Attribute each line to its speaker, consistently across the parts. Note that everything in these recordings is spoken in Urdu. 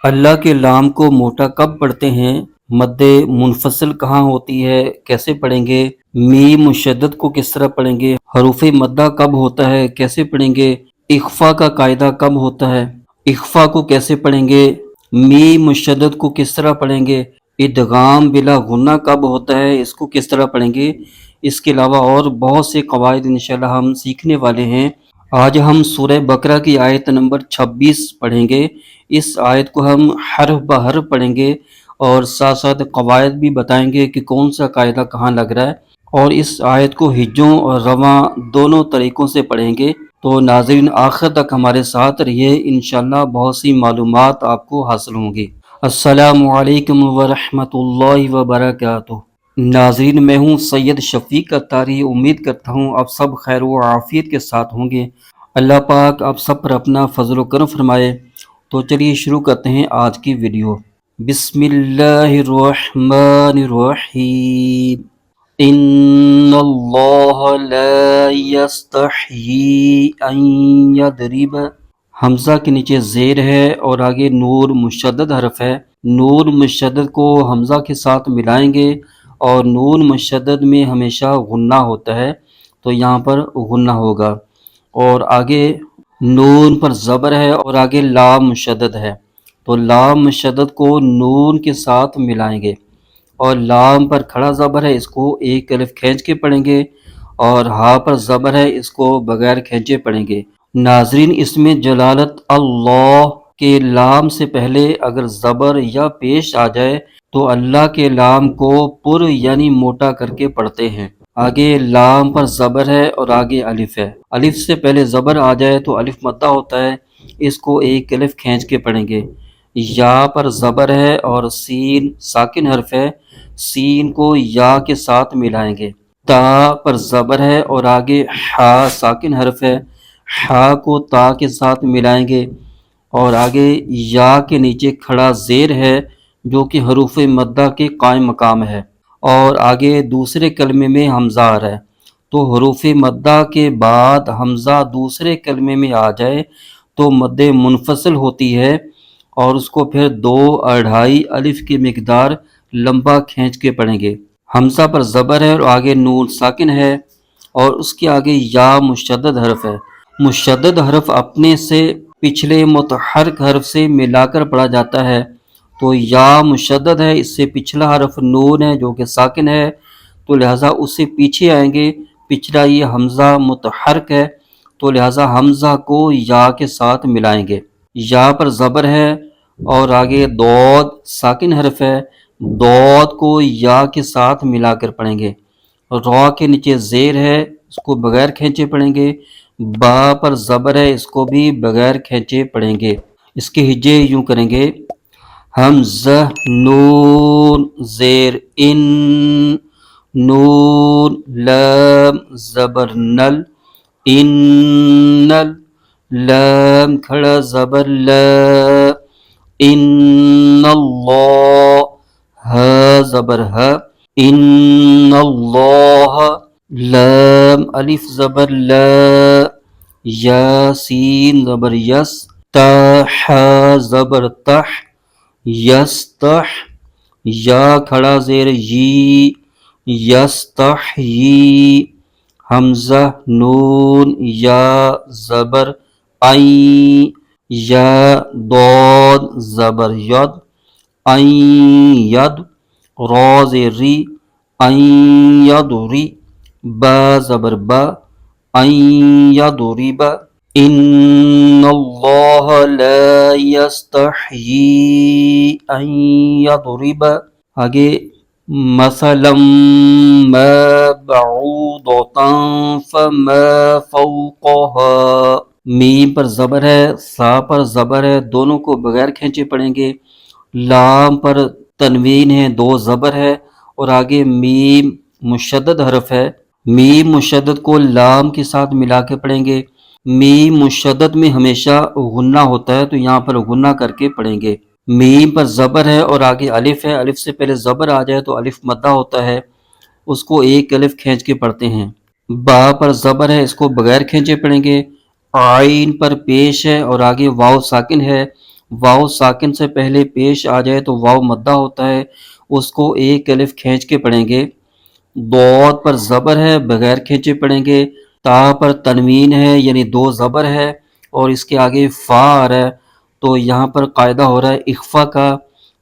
Speaker 1: اللہ کے لام کو موٹا کب پڑھتے ہیں؟ مد منفصل کہاں ہوتی ہے؟ کیسے پڑھیں گے؟ میم مشدد کو کس طرح پڑھیں گے؟ حروف مدہ کب ہوتا ہے؟ کیسے پڑھیں گے؟ اخفا کا قاعدہ کب ہوتا ہے؟ اخفا کو کیسے پڑھیں گے؟ میم مشدد کو کس طرح پڑھیں گے؟ ادغام بلا غنہ کب ہوتا ہے؟ اس کو کس طرح پڑھیں گے؟ اس کے علاوہ اور بہت سے قواعد انشاءاللہ ہم سیکھنے والے ہیں۔ آج ہم سورہ بقرہ کی آیت نمبر 26 پڑھیں گے۔ اس آیت کو ہم حرف بہ حرف پڑھیں گے اور ساتھ ساتھ قواعد بھی بتائیں گے کہ کون سا قاعدہ کہاں لگ رہا ہے، اور اس آیت کو ہجوں اور رواں دونوں طریقوں سے پڑھیں گے۔ تو ناظرین آخر تک ہمارے ساتھ رہیے، انشاءاللہ بہت سی معلومات آپ کو حاصل ہوں گی۔ السلام علیکم ورحمۃ اللہ وبرکاتہ۔ ناظرین میں ہوں سید شفیق اتاری، امید کرتا ہوں آپ سب خیر و عافیت کے ساتھ ہوں گے۔ اللہ پاک آپ سب پر اپنا فضل و کرم فرمائے۔ تو چلیے شروع کرتے ہیں آج کی ویڈیو۔ بسم اللہ الرحمن الرحیم۔ ان اللہ لا یستحیی ان یضرب، حمزہ کے نیچے زیر ہے اور آگے نور مشدد حرف ہے۔ نور مشدد کو حمزہ کے ساتھ ملائیں گے اور نون مشدد میں ہمیشہ غنہ ہوتا ہے، تو یہاں پر غنہ ہوگا، اور آگے نون پر زبر ہے اور آگے لام مشدد ہے، تو لام مشدد کو نون کے ساتھ ملائیں گے، اور لام پر کھڑا زبر ہے، اس کو ایک الف کھینچ کے پڑھیں گے، اور ہا پر زبر ہے، اس کو بغیر کھینچے پڑھیں گے۔ ناظرین اس میں جلالت اللہ کے لام سے پہلے اگر زبر یا پیش آ جائے تو اللہ کے لام کو پر یعنی موٹا کر کے پڑھتے ہیں۔ آگے لام پر زبر ہے اور آگے الف ہے، الف سے پہلے زبر آ جائے تو الف مدہ ہوتا ہے، اس کو ایک الف کھینچ کے پڑھیں گے۔ یا پر زبر ہے اور سین ساکن حرف ہے، سین کو یا کے ساتھ ملائیں گے۔ تا پر زبر ہے اور آگے ہا ساکن حرف ہے، ہا کو تا کے ساتھ ملائیں گے، اور آگے یا کے نیچے کھڑا زیر ہے جو کہ حروف مدہ کے قائم مقام ہے، اور آگے دوسرے کلمے میں حمزہ آ رہا ہے، تو حروف مدہ کے بعد حمزہ دوسرے کلمے میں آ جائے تو مد منفصل ہوتی ہے، اور اس کو پھر 2.5 الف کی مقدار لمبا کھینچ کے پڑھیں گے۔ حمزہ پر زبر ہے اور آگے نون ساکن ہے، اور اس کے آگے یا مشدد حرف ہے۔ مشدد حرف اپنے سے پچھلے متحرک حرف سے ملا کر پڑھا جاتا ہے، تو یا مشدد ہے، اس سے پچھلا حرف نون ہے جو کہ ساکن ہے، تو لہٰذا اس سے پیچھے آئیں گے، پچھلا یہ حمزہ متحرک ہے، تو لہٰذا حمزہ کو یا کے ساتھ ملائیں گے۔ یا پر زبر ہے اور آگے دود ساکن حرف ہے، دود کو یا کے ساتھ ملا کر پڑھیں گے۔ را کے نیچے زیر ہے، اس کو بغیر کھینچے پڑھیں گے۔ با پر زبر ہے، اس کو بھی بغیر کھینچے پڑھیں گے۔ اس کے ہجے یوں کریں گے، حمزہ نون زیر ان، نون لام زبر نل، انل، لام کھڑا زبر لا، ان اللہ، ہا زبر ہا، ان اللہ، لام الف زبر لا، یا سین زبر یس، تا حا زبر تح، یستح، یا کھڑا زیر یی، یستحیی، حمزہ نون یا زبر عین، یا ضاد زبر ید، عین ید، را زیر ری، عین یدری، با زبر با، عین یدرب، ان اللہ لا یستحیی ان یضرب۔ آگے مثلا ما بعوضة فما فوقها، میم پر زبر ہے، سا پر زبر ہے، دونوں کو بغیر کھینچے پڑھیں گے۔ لام پر تنوین ہے، 2 زبر ہے، اور آگے میم مشدد حرف ہے، میم مشدد کو لام کے ساتھ ملا کے پڑھیں گے۔ میم مشدد میں ہمیشہ غنہ ہوتا ہے، تو یہاں پر غنہ کر کے پڑھیں گے۔ میم پر زبر ہے اور آگے الف ہے، الف سے پہلے زبر آ جائے تو الف مدہ ہوتا ہے، اس کو ایک الف کھینچ کے پڑھتے ہیں۔ با پر زبر ہے، اس کو بغیر کھینچے پڑھیں گے۔ عین پر پیش ہے اور آگے واو ساکن ہے، واو ساکن سے پہلے پیش آ جائے تو واو مدہ ہوتا ہے، اس کو ایک الف کھینچ کے پڑھیں گے۔ ضاد پر زبر ہے، بغیر کھینچے پڑھیں گے۔ تا پر تنوین ہے یعنی دو زبر ہے اور اس کے آگے فا آ رہا ہے، تو یہاں پر قاعدہ ہو رہا ہے اخفا کا۔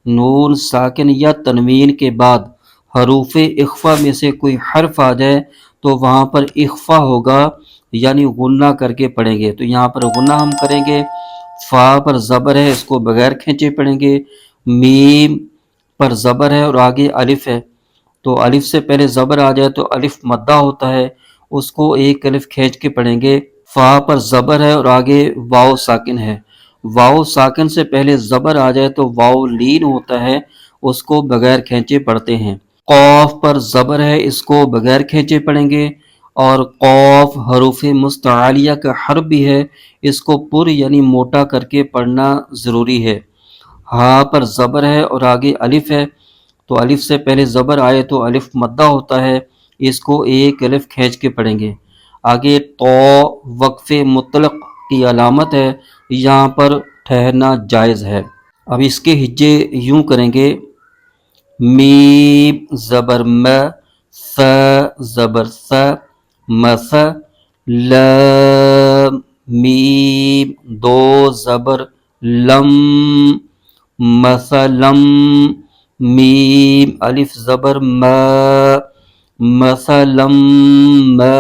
Speaker 1: نون ساکن یا تنوین کے بعد حروف اخفا میں سے کوئی حرف آ جائے تو وہاں پر اخفا ہوگا یعنی غنہ کر کے پڑھیں گے، تو یہاں پر غنہ ہم کریں گے۔ فا پر زبر ہے، اس کو بغیر کھینچے پڑھیں گے۔ میم پر زبر ہے اور آگے الف ہے، تو الف سے پہلے زبر آ جائے تو الف مدہ ہوتا ہے، اس کو ایک الف کھینچ کے پڑھیں گے۔ فا پر زبر ہے اور آگے واو ساکن ہے، واو ساکن سے پہلے زبر آ جائے تو واو لین ہوتا ہے، اس کو بغیر کھینچے پڑھتے ہیں۔ قاف پر زبر ہے، اس کو بغیر کھینچے پڑھیں گے، اور قاف حروف مستعلیہ کا حرف بھی ہے، اس کو پر یعنی موٹا کر کے پڑھنا ضروری ہے۔ ہاں پر زبر ہے اور آگے الف ہے، تو الف سے پہلے زبر آئے تو الف مدہ ہوتا ہے، اس کو ایک الف کھینچ کے پڑھیں گے۔ آگے تو وقف مطلق کی علامت ہے، یہاں پر ٹھہرنا جائز ہے۔ اب اس کے ہجے یوں کریں گے، میم زبر م، ف زبر ف، مف، لام میم دو زبر لم، مثلم، میم الف زبر ما، مثلم ما،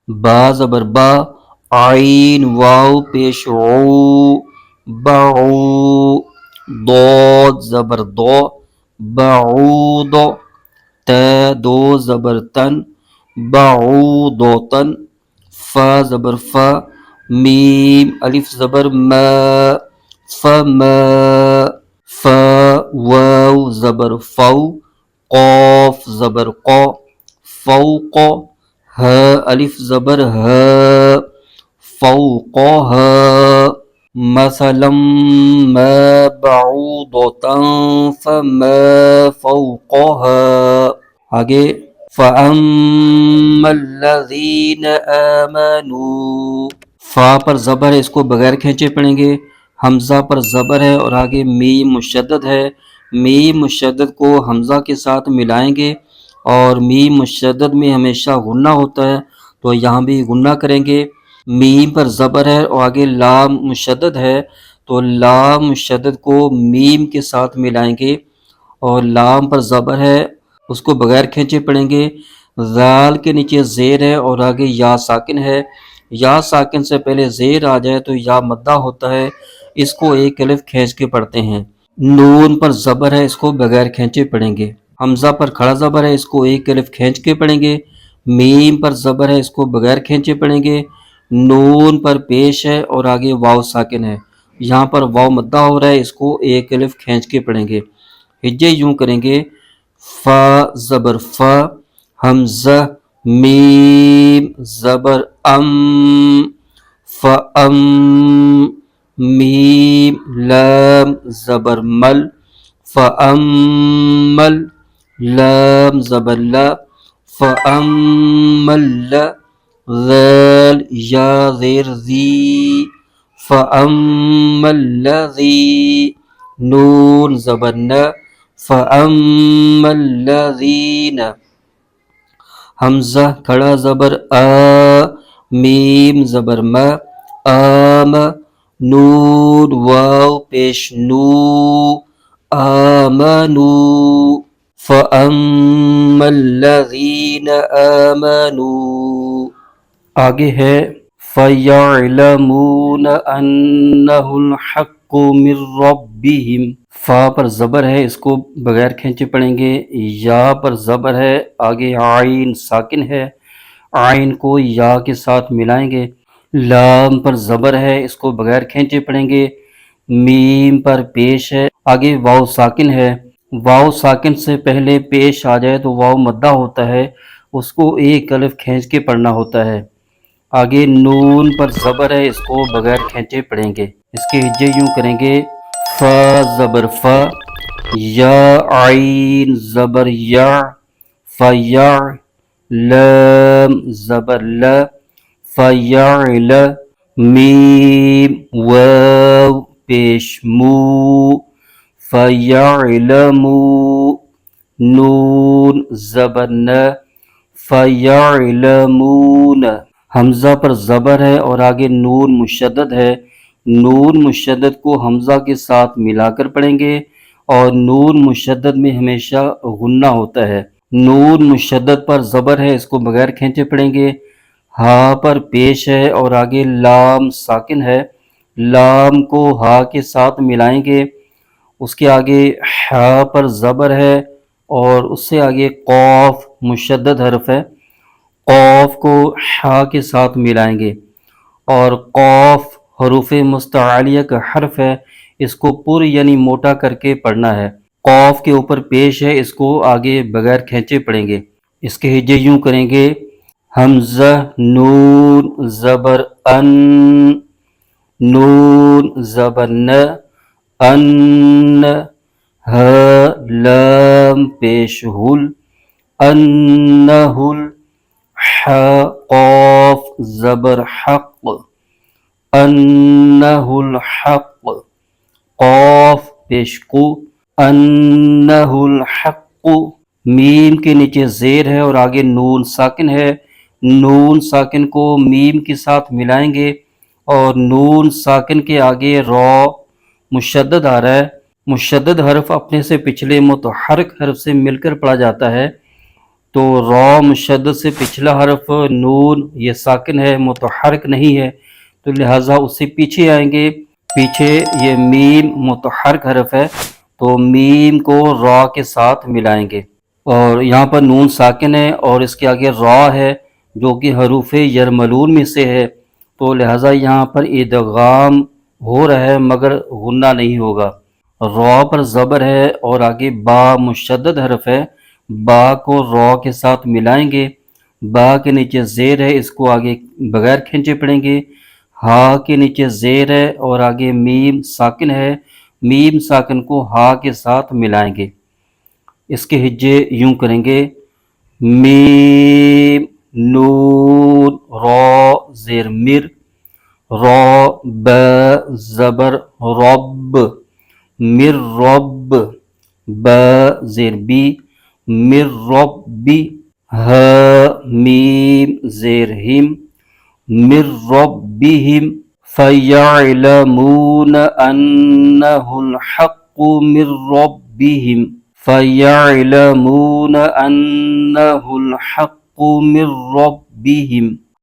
Speaker 1: با زبر با، عین واو پیش عو، بعو، ضاد زبر دو، بعود، تا دو زبر تن، بعودتن، فا زبر فا، میم الف زبر ما، فما، فا واو زبر فو، قاف زبر قو، فوق، ہا الف زبر ہا، فوقها، مثلا ما بعوضة فما فوقها۔ آگے فَأَمَّا الَّذِينَ آمَنُوا، فا پر زبر ہے، اس کو بغیر کھینچے پڑھیں گے۔ حمزہ پر زبر ہے اور آگے میم مشدد ہے، میم مشدد کو حمزہ کے ساتھ ملائیں گے، اور میم مشدد میں ہمیشہ غنہ ہوتا ہے تو یہاں بھی غنہ کریں گے۔ میم پر زبر ہے اور آگے لام مشدد ہے، تو لام مشدد کو میم کے ساتھ ملائیں گے، اور لام پر زبر ہے، اس کو بغیر کھینچے پڑھیں گے۔ ذال کے نیچے زیر ہے اور آگے یا ساکن ہے، یا ساکن سے پہلے زیر آ جائے تو یا مدہ ہوتا ہے، اس کو ایک الف کھینچ کے پڑھتے ہیں۔ نون پر زبر ہے، اس کو بغیر کھینچے پڑھیں گے۔ حمزہ پر کھڑا زبر ہے، اس کو ایک الف کھینچ کے پڑھیں گے۔ میم پر زبر ہے، اس کو بغیر کھینچے پڑھیں گے۔ نون پر پیش ہے اور آگے واو ساکن ہے، یہاں پر واو مدہ ہو رہا ہے، اس کو ایک الف کھینچ کے پڑھیں گے۔ ہجے یوں کریں گے، فا زبر فا، حمزہ میم زبر ام، فَأَم، میم لام زبر مل، فَأَمَّل، لام زبر لا، فَأَمَّل، ذال یا زیر زی، فَأَمَّ الَّذِي، نون زبر ن، فَأَمَّ الَّذِينَ، حمزہ کھڑا زبر آ، میم زبر م، آم، نون واو پیش نو، آمنو، فَأَمَّ الَّذِينَ آمَنُوا۔ آگے ہے فَيَعْلَمُونَ أَنَّهُ الْحَقُّ مِنْ رَبِّهِمْ، فا پر زبر ہے، اس کو بغیر کھینچے پڑھیں گے۔ یا پر زبر ہے، آگے عین ساکن ہے، عین کو یا کے ساتھ ملائیں گے۔ لام پر زبر ہے، اس کو بغیر کھینچے پڑھیں گے۔ میم پر پیش ہے، آگے واو ساکن ہے، واو ساکن سے پہلے پیش آ جائے تو واو مدہ ہوتا ہے، اس کو ایک الف کھینچ کے پڑھنا ہوتا ہے۔ آگے نون پر زبر ہے، اس کو بغیر کھینچے پڑھیں گے۔ اس کے ہجے یوں کریں گے، فا زبر فا، یا عین زبر یا، فیا، لام زبر لا، فیعل، میم واو پیش مو فیعلمو نون زبر ن فیعلمون حمزہ پر زبر ہے اور آگے نون مشدد ہے، نون مشدد کو حمزہ کے ساتھ ملا کر پڑھیں گے اور نون مشدد میں ہمیشہ غنہ ہوتا ہے، نون مشدد پر زبر ہے، اس کو بغیر کھینچے پڑھیں گے، ہا پر پیش ہے اور آگے لام ساکن ہے، لام کو ہا کے ساتھ ملائیں گے، اس کے آگے ہا پر زبر ہے اور اس سے آگے قوف مشدد حرف ہے، قوف کو ہا کے ساتھ ملائیں گے اور قوف حروف مستعلیہ کا حرف ہے، اس کو پر یعنی موٹا کر کے پڑھنا ہے، قوف کے اوپر پیش ہے، اس کو آگے بغیر کھینچے پڑھیں گے، اس کے ہجے یوں کریں گے حمزہ نون زبر ان نون زبر ن ان ہ لام پیش ہل انہل ح قاف زبر حق انہ الحق قاف پیش قو انہ الحق میم کے نیچے زیر ہے اور آگے نون ساکن ہے، نون ساکن کو میم کے ساتھ ملائیں گے اور نون ساکن کے آگے را مشدد آ رہا ہے، مشدد حرف اپنے سے پچھلے متحرک حرف سے مل کر پڑھا جاتا ہے، تو را مشدد سے پچھلا حرف نون یہ ساکن ہے، متحرک نہیں ہے، تو لہٰذا اس سے پیچھے آئیں گے، پیچھے یہ میم متحرک حرف ہے تو میم کو را کے ساتھ ملائیں گے، اور یہاں پر نون ساکن ہے اور اس کے آگے را ہے جو کہ حروف یرملون میں سے ہے، تو لہٰذا یہاں پر ادغام ہو رہا ہے مگر غنہ نہیں ہوگا، را پر زبر ہے اور آگے با مشدد حرف ہے، با کو را کے ساتھ ملائیں گے، با کے نیچے زیر ہے، اس کو آگے بغیر کھینچے پڑھیں گے، ہا کے نیچے زیر ہے اور آگے میم ساکن ہے، میم ساکن کو ہا کے ساتھ ملائیں گے، اس کے ہجے یوں کریں گے میم نون را زیر مر را ب زبر رب مر رب ب زیر بی مر ربی ہ میم زیر ہم مر ربہم فیعلمون انہ الحق من ربہم فیعلمون انہ الحق من ربہم